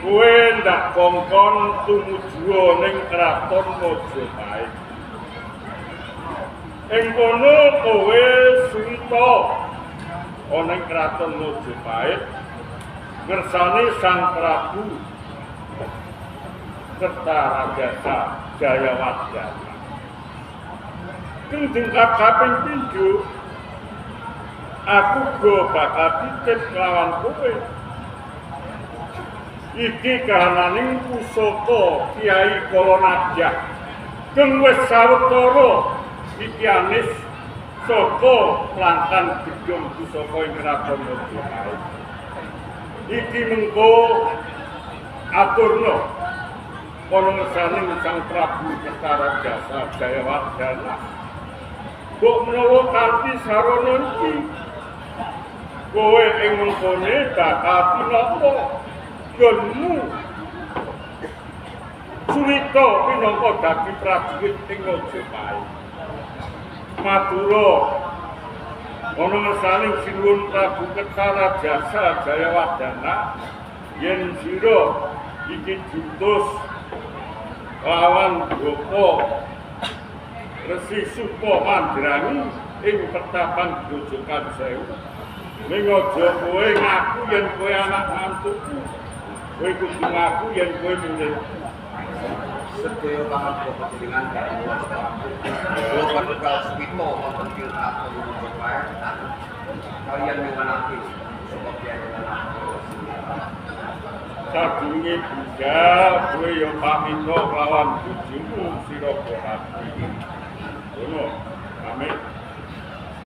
kowe ndak kongkon tumuju ning kraton Majapahit. Ing kono kowe suwita ana ing kraton Majapahit ngersani Sang Prabu Kertarajasa Jayawardhana. Tingkat kaping 7 aku go bakal titip lawan kowe. Iki kahananing pusaka Kiai Kolonajah kang wis sawetara Ikianis saka Lantan Gedung Pusaka ing Kraton Majapahit. Iki mengko aturna kono ngersaning Sang Prabu Kertarajasa Jayawardhana. Mbok menawa kanthi sarana iki kowe ing mengkone bakal pinapa gonmu Surita pinangka dadi prajurit ing Majapahit. Madura ana ngersaning sinuwun Prabu Kertarajasa Jayawardhana yen sira iki jutus lawan Goko Resi Supa Mandrangi ing Pertapan Grojogan Sewu. Ning aja kowe ngaku yen kowe anak mantuku. Kowe kudu ngaku yen kowe murid. Sedaya pangapunten panjenengan kaliyan kula bakal swita wonten ing Kraton Majapahit kaliyan miwanaki sapa sadurunge budal kowe ya pamit lawan bojomu sira Bohati. Ngono, pamit.